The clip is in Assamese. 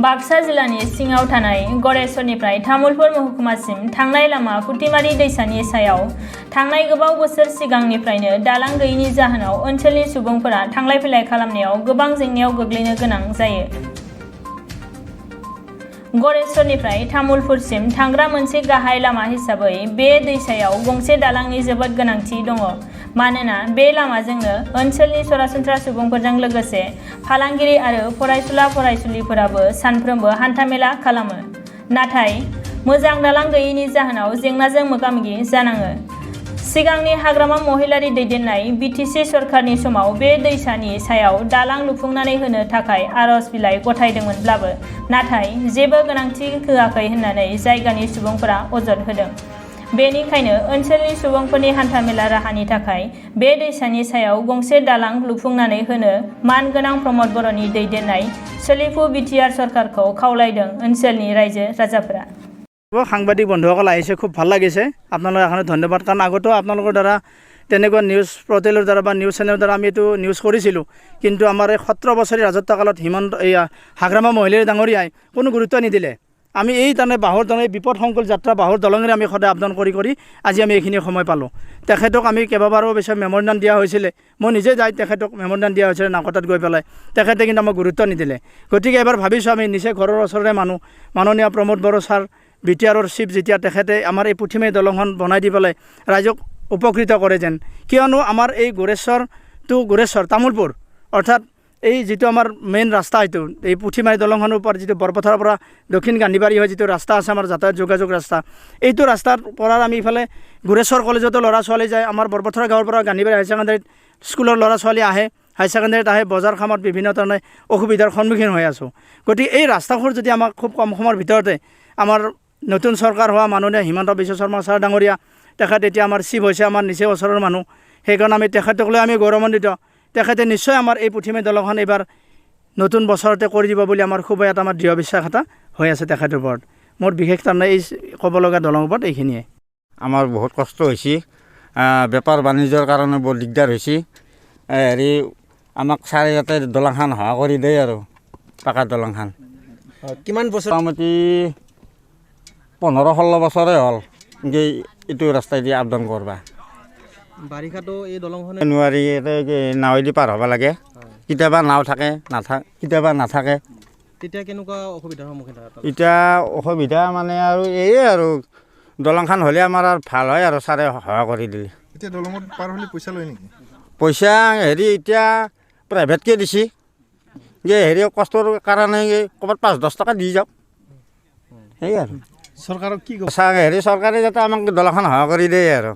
बाक्सा जिल्लानि सिङाव थानाय गरेस्वरनिफ्राय तामुलपुर महकुमासिम थांनाय लामा फुथिमारि दैसानि सायाव थांनाय गोबाव बोसोर सिगांनिफ्रायनो दालां गैयैनि जाहोनाव ओनसोलनि सुबुंफोरा थांलाय फैलाय खालामनायाव गोबां जेंनायाव गोग्लैनो गोनां जायो। गरेस्वरनिफ्राय तामुलपुरसिम थांग्रा मोनसे गाहाय लामा हिसाबै बे दैसायाव गंसे दालांनि जोबोद गोनांथि दङ। मानोना बे लामाजोंनो ओनसोलनि सरासनस्रा सुबुंफोरजों लोगोसे फालांगिरि आरो फरायसुला फरायसुलिफोराबो सानफ्रोमबो हान्थामेला खालामो। नाथाय मोजां दालां गैयैनि जाहोनाव जेंनाजों मोगा-मोगि जानाङो। सिगांनि हाग्रामा महिलारि दैदेननाय बिटिसि सरकारनि समाव बे दैसानि सायाव दालां लुफुंनानै होनो थाखाय आर'ज बिलाइ गथायदोंमोनब्लाबो नाथाय जेबो गोनांथि होआखै होननानै जायगानि सुबुंफोरा अजद होदों। बेनिखायनो ओनसोलनि सुबुंफोरनि हान्थामेला राहानि थाखाय बे दैसानि सायाव गंसे दालां लुफुंनानै होनो मानगोनां प्रमद बर'नि दैदेननाय सोलिफु बिटिआर सरकारखौ खावलायदों ओनसोलनि रायजो राजाफोरा। সাংবাদিক বন্ধুসকল আহিছে, খুব ভাল লাগিছে। আপোনালোকক এখানে ধন্যবাদ, কাৰণ আগতেও আপোনালোকৰ দ্বাৰা তেনেকুৱা নিউজ পৰ্টেলৰ দ্বাৰা বা নিউজ চেনেলৰ দ্বাৰা আমি এইটো নিউজ কৰিছিলোঁ। কিন্তু আমাৰ এই 17 বছৰীয়া ৰাজত্বকালত হাগ্ৰামা মহিলাৰী ডাঙৰীয়াই কোনো গুৰুত্ব নিদিলে। আমি এই তাৰমানে বাঁহৰ দলং, বিপদ সংকুল যাত্ৰা বাঁহৰ দলঙেৰে আমি সদায় আপডাউন কৰি আজি আমি এইখিনি সময় পালোঁ। তেখেতক আমি কেইবাবাৰো অৱশ্যে মেম'ৰেণ্ডাম দিয়া হৈছিলে। মই নিজে যাই তেখেতক মেম'ৰেণ্ডাম দিয়া হৈছিলে নাকটাত গৈ পেলাই। তেখেতে কিন্তু আমাক গুৰুত্ব নিদিলে। গতিকে এবাৰ ভাবিছোঁ আমি নিচে ঘৰৰ ওচৰৰে মানুহ, মাননীয় প্ৰমোদ বড়ো ছাৰ বিটিআৰৰ চিফ, যেতিয়া তেখেতে আমাৰ এই পুঠিমাৰী দলংখন বনাই দি পেলাই ৰাইজক উপকৃত কৰে যেন। কিয়নো আমাৰ এই গোৰেশ্বৰ তামোলপুৰ অৰ্থাৎ এই যিটো আমাৰ মেইন ৰাস্তা, এইটো এই পুঠিমাৰী দলংখনৰ ওপৰত যিটো বৰপথাৰৰ পৰা দক্ষিণ গান্ধীবাৰী হৈ যিটো ৰাস্তা আছে আমাৰ যাতায়াত যোগাযোগ ৰাস্তা, এইটো ৰাস্তাৰ পৰা আমি ইফালে গোৰেশ্বৰ কলেজতো ল'ৰা ছোৱালী যায়। আমাৰ বৰপথাৰ গাঁৱৰ পৰা গান্ধীবাৰী হায়াৰ ছেকেণ্ডেৰীত স্কুলৰ ল'ৰা ছোৱালী আহে, হায়াৰ ছেকেণ্ডেৰীত আহে, বজাৰ খামত বিভিন্ন ধৰণে অসুবিধাৰ সন্মুখীন হৈ আছোঁ। গতিকে এই ৰাস্তাবোৰ যদি আমাক খুব কম সময়ৰ ভিতৰতে আমাৰ নতুন চৰকাৰ হোৱা মাননীয় হিমন্ত বিশ্ব শৰ্মা ছাৰ ডাঙৰীয়া, তেখেত এতিয়া আমাৰ চিফ হৈছে, আমাৰ নিচেই ওচৰৰ মানুহ। সেইকাৰণে আমি তেখেতক লৈ আমি গৌৰৱান্বিত। তেখেতে নিশ্চয় আমাৰ এই পুঠিমাৰী দলংখন এইবাৰ নতুন বছৰতে কৰি দিব বুলি আমাৰ খুব এটা আমাৰ দৃঢ় বিশ্বাস এটা হৈ আছে তেখেতৰ ওপৰত। মোৰ বিশেষ তাৰমানে এই ক'ব লগা দলঙৰ ওপৰত এইখিনিয়ে। আমাৰ বহুত কষ্ট হৈছে, বেপাৰ বাণিজ্যৰ কাৰণে বৰ দিগদাৰ হৈছে। আমাক ছাৰে ইয়াতে দলংখন সহায় কৰি দিয়ে আৰু পাকা দলংখন। কিমান বছৰ? মোটামুটি 15-16 বছৰে হ'ল এইটো ৰাস্তাইদি আপ ডাউন কৰবা। বাৰিষাতো এই দলংখনে নোৱাৰি, নাৱেদি পাৰ হ'ব লাগে। কেতিয়াবা নাও থাকে, কেতিয়াবা নাথাকে। তেতিয়া কেনেকুৱা অসুবিধাৰ সন্মুখীন হয়? এতিয়া অসুবিধা মানে আৰু এই আৰু দলংখন হ'লে আমাৰ আৰু ভাল হয় আৰু ছাৰে সহায় কৰি দিলে। এতিয়া দলঙত পাৰ হ'লে পইচা লয় নেকি? পইচা এতিয়া প্ৰাইভেটকৈ দিছে। কষ্টৰ কাৰণে ক'ৰবাত 5-10 টকা দি যাওক, সেই আৰু চৰকাৰক কি ক'ব? চৰকাৰে যাতে আমাক দলংখন সহায় কৰি দিয়ে আৰু।